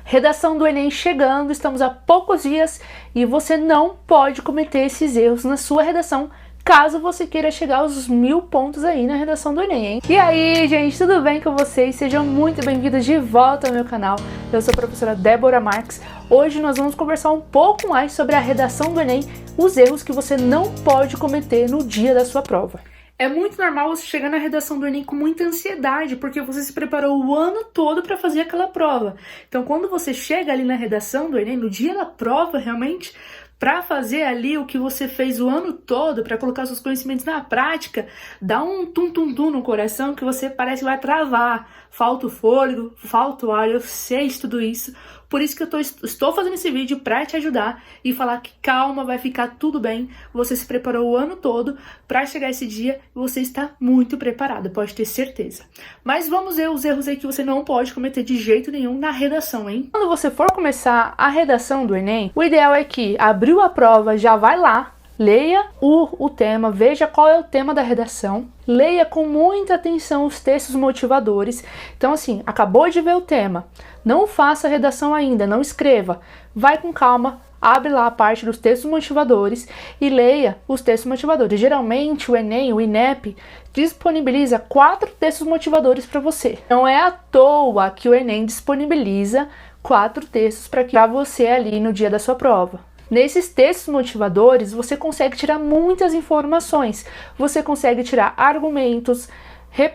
Redação do Enem chegando, estamos a poucos dias e você não pode cometer esses erros na sua redação, caso você queira chegar aos 1000 pontos aí na redação do Enem, hein? E aí, gente, tudo bem com vocês? Sejam muito bem-vindos de volta ao meu canal. Eu sou a professora Débora Marques. Hoje nós vamos conversar um pouco mais sobre a redação do Enem, os erros que você não pode cometer no dia da sua prova. É muito normal você chegar na redação do Enem com muita ansiedade, porque você se preparou o ano todo para fazer aquela prova. Então, quando você chega ali na redação do Enem, no dia da prova, realmente, para fazer ali o que você fez o ano todo, para colocar seus conhecimentos na prática, dá um tum-tum-tum no coração que você parece que vai travar. Falta o fôlego, falta o ar, eu sei de tudo isso. Por isso que eu estou fazendo esse vídeo para te ajudar e falar que calma, vai ficar tudo bem. Você se preparou o ano todo para chegar esse dia e você está muito preparado, pode ter certeza. Mas vamos ver os erros aí que você não pode cometer de jeito nenhum na redação, hein? Quando você for começar a redação do Enem, o ideal é que abriu a prova, já vai lá, leia o tema, veja qual é o tema da redação, leia com muita atenção os textos motivadores. Então assim, acabou de ver o tema, não faça a redação ainda, não escreva, vai com calma, abre lá a parte dos textos motivadores e leia os textos motivadores. Geralmente o Enem, o INEP, disponibiliza 4 textos motivadores para você. Não é à toa que o Enem disponibiliza 4 textos para você ali no dia da sua prova. Nesses textos motivadores, você consegue tirar muitas informações. Você consegue tirar argumentos,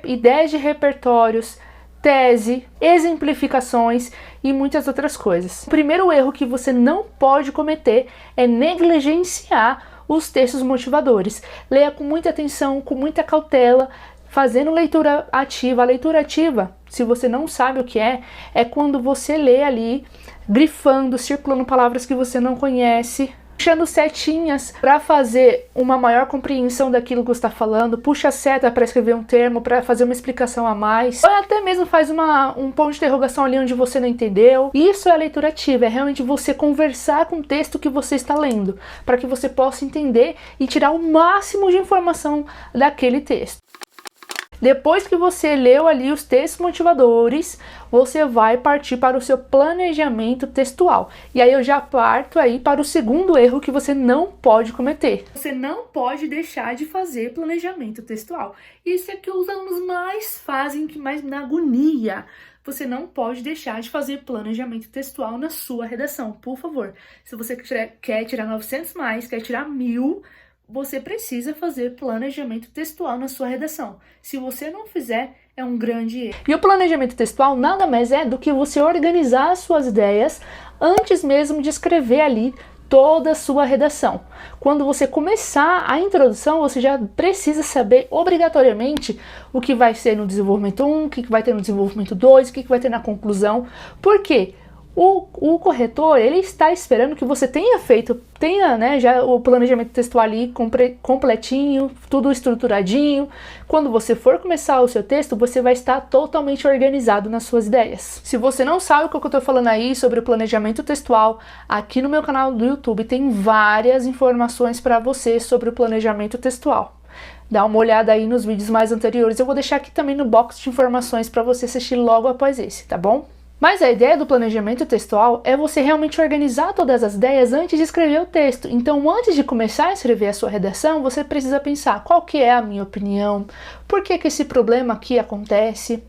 ideias de repertórios, tese, exemplificações e muitas outras coisas. O primeiro erro que você não pode cometer é negligenciar os textos motivadores. Leia com muita atenção, com muita cautela, fazendo leitura ativa. A leitura ativa, se você não sabe o que é quando você lê ali, grifando, circulando palavras que você não conhece, puxando setinhas para fazer uma maior compreensão daquilo que você está falando, puxa a seta para escrever um termo, para fazer uma explicação a mais, ou até mesmo faz um ponto de interrogação ali onde você não entendeu. Isso é a leitura ativa, é realmente você conversar com o texto que você está lendo, para que você possa entender e tirar o máximo de informação daquele texto. Depois que você leu ali os textos motivadores, você vai partir para o seu planejamento textual. E aí eu já parto aí para o segundo erro que você não pode cometer. Você não pode deixar de fazer planejamento textual. Isso é que os alunos mais fazem, que mais na agonia. Você não pode deixar de fazer planejamento textual na sua redação, por favor. Se você quer tirar 900 mais, quer tirar 1000, você precisa fazer planejamento textual na sua redação. Se você não fizer, é um grande erro. E o planejamento textual nada mais é do que você organizar as suas ideias antes mesmo de escrever ali toda a sua redação. Quando você começar a introdução, você já precisa saber obrigatoriamente o que vai ser no desenvolvimento 1, o que vai ter no desenvolvimento 2, o que vai ter na conclusão. Por quê? O corretor, ele está esperando que você tenha né, já o planejamento textual ali completinho, tudo estruturadinho. Quando você for começar o seu texto, você vai estar totalmente organizado nas suas ideias. Se você não sabe o que eu estou falando aí sobre o planejamento textual, aqui no meu canal do YouTube tem várias informações para você sobre o planejamento textual. Dá uma olhada aí nos vídeos mais anteriores, eu vou deixar aqui também no box de informações para você assistir logo após esse, tá bom? Mas a ideia do planejamento textual é você realmente organizar todas as ideias antes de escrever o texto. Então, antes de começar a escrever a sua redação, você precisa pensar qual que é a minha opinião, por que esse problema aqui acontece,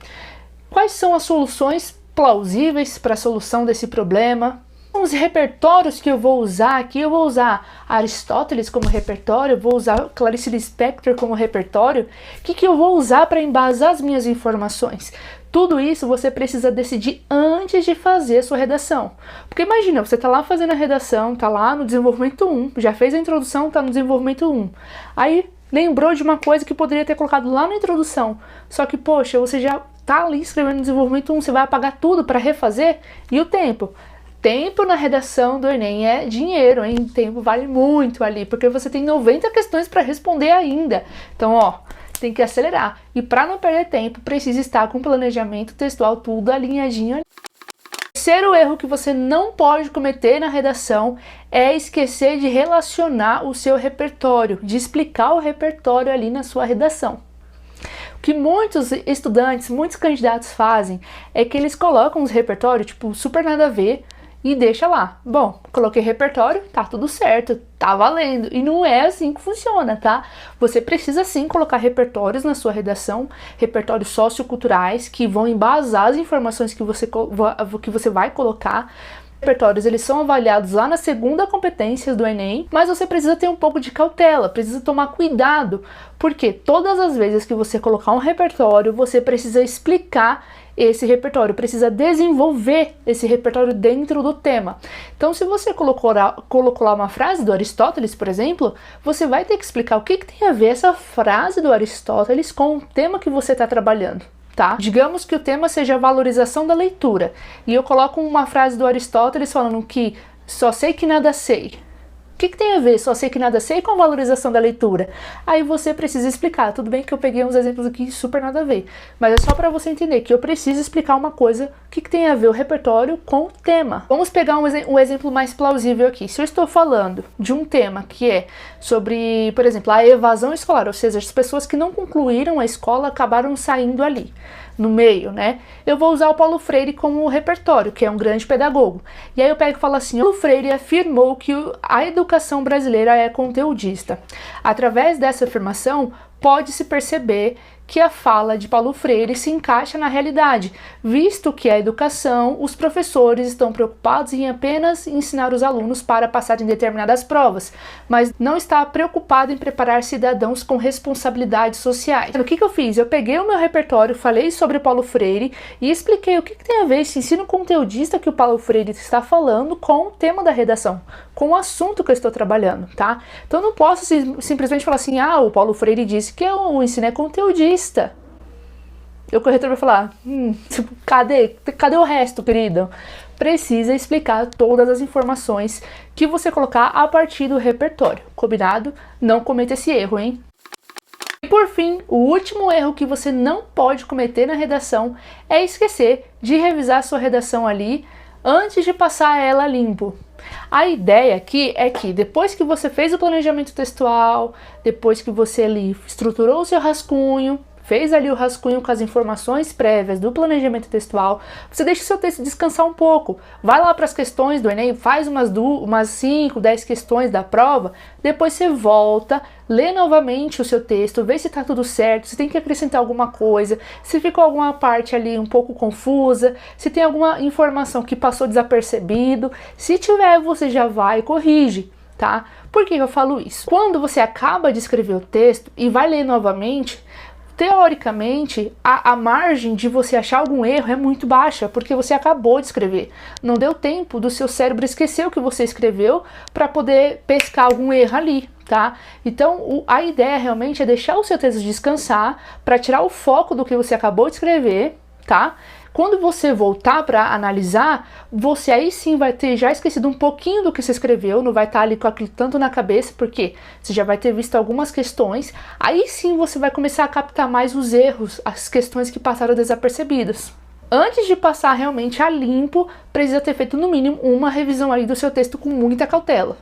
quais são as soluções plausíveis para a solução desse problema, os repertórios que eu vou usar aqui. Eu vou usar Aristóteles como repertório, eu vou usar Clarice Lispector como repertório. O que eu vou usar para embasar as minhas informações? Tudo isso você precisa decidir antes de fazer a sua redação. Porque imagina, você está lá fazendo a redação, está lá no desenvolvimento 1, já fez a introdução, está no desenvolvimento 1. Aí lembrou de uma coisa que poderia ter colocado lá na introdução. Só que, poxa, você já está ali escrevendo no desenvolvimento 1, você vai apagar tudo para refazer? E o tempo? Tempo na redação do Enem é dinheiro, hein? Tempo vale muito ali, porque você tem 90 questões para responder ainda. Então, ó, tem que acelerar. E para não perder tempo, precisa estar com o planejamento textual tudo alinhadinho ali. O terceiro erro que você não pode cometer na redação é esquecer de relacionar o seu repertório, de explicar o repertório ali na sua redação. que muitos estudantes, muitos candidatos fazem é que eles colocam os repertórios, tipo, super nada a ver, e deixa lá. Bom, coloquei repertório, tá tudo certo, tá valendo. E não é assim que funciona, tá? Você precisa sim colocar repertórios na sua redação, repertórios socioculturais que vão embasar as informações que você vai colocar. Repertórios, eles são avaliados lá na segunda competência do Enem, mas você precisa ter um pouco de cautela, precisa tomar cuidado, porque todas as vezes que você colocar um repertório, você precisa explicar esse repertório, precisa desenvolver esse repertório dentro do tema. Então, se você colocou lá uma frase do Aristóteles, por exemplo, você vai ter que explicar o que tem a ver essa frase do Aristóteles com o tema que você está trabalhando. Tá? Digamos que o tema seja a valorização da leitura, e eu coloco uma frase do Aristóteles falando que só sei que nada sei. O que tem a ver só sei que nada sei com a valorização da leitura? Aí você precisa explicar. Tudo bem que eu peguei uns exemplos aqui super nada a ver, mas é só para você entender que eu preciso explicar uma coisa, o que tem a ver o repertório com o tema. Vamos pegar um exemplo mais plausível aqui. Se eu estou falando de um tema que é sobre, por exemplo, a evasão escolar, ou seja, as pessoas que não concluíram a escola acabaram saindo ali no meio, né? Eu vou usar o Paulo Freire como repertório, que é um grande pedagogo. E aí eu pego e falo assim: Paulo Freire afirmou que a educação brasileira é conteudista. Através dessa afirmação, pode-se perceber que a fala de Paulo Freire se encaixa na realidade, visto que a educação, os professores estão preocupados em apenas ensinar os alunos para passarem determinadas provas, mas não está preocupado em preparar cidadãos com responsabilidades sociais. O que eu fiz? Eu peguei o meu repertório, falei sobre Paulo Freire e expliquei o que tem a ver esse ensino conteudista que o Paulo Freire está falando com o tema da redação, com o assunto que eu estou trabalhando, tá? Então eu não posso simplesmente falar assim: o Paulo Freire disse que o ensino é conteudista. O corretor vai falar: cadê o resto, querido? Precisa explicar todas as informações que você colocar a partir do repertório. Combinado? Não cometa esse erro, hein? E por fim, o último erro que você não pode cometer na redação é esquecer de revisar sua redação ali antes de passar ela limpo. A ideia aqui é que depois que você fez o planejamento textual, depois que você ali estruturou o seu rascunho, fez ali o rascunho com as informações prévias do planejamento textual, você deixa o seu texto descansar um pouco. Vai lá para as questões do Enem, faz umas 5, 10 questões da prova, depois você volta, lê novamente o seu texto, vê se está tudo certo, se tem que acrescentar alguma coisa, se ficou alguma parte ali um pouco confusa, se tem alguma informação que passou desapercebido. Se tiver, você já vai e corrige, tá? Por que eu falo isso? Quando você acaba de escrever o texto e vai ler novamente, teoricamente, a margem de você achar algum erro é muito baixa, porque você acabou de escrever. Não deu tempo do seu cérebro esquecer o que você escreveu para poder pescar algum erro ali, tá? Então, a ideia realmente é deixar o seu texto descansar para tirar o foco do que você acabou de escrever, tá? Quando você voltar para analisar, você aí sim vai ter já esquecido um pouquinho do que você escreveu, não vai estar ali com aquilo tanto na cabeça, porque você já vai ter visto algumas questões, aí sim você vai começar a captar mais os erros, as questões que passaram desapercebidas. Antes de passar realmente a limpo, precisa ter feito no mínimo uma revisão aí do seu texto com muita cautela.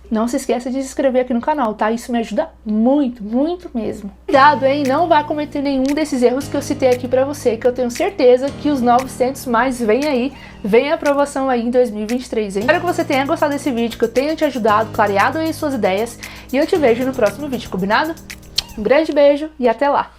Não se esqueça de se inscrever aqui no canal, tá? Isso me ajuda muito, muito mesmo. Cuidado, hein? Não vá cometer nenhum desses erros que eu citei aqui pra você, que eu tenho certeza que os 900 mais vem aí, vem a aprovação aí em 2023, hein? Espero que você tenha gostado desse vídeo, que eu tenha te ajudado, clareado aí suas ideias, e eu te vejo no próximo vídeo, combinado? Um grande beijo e até lá!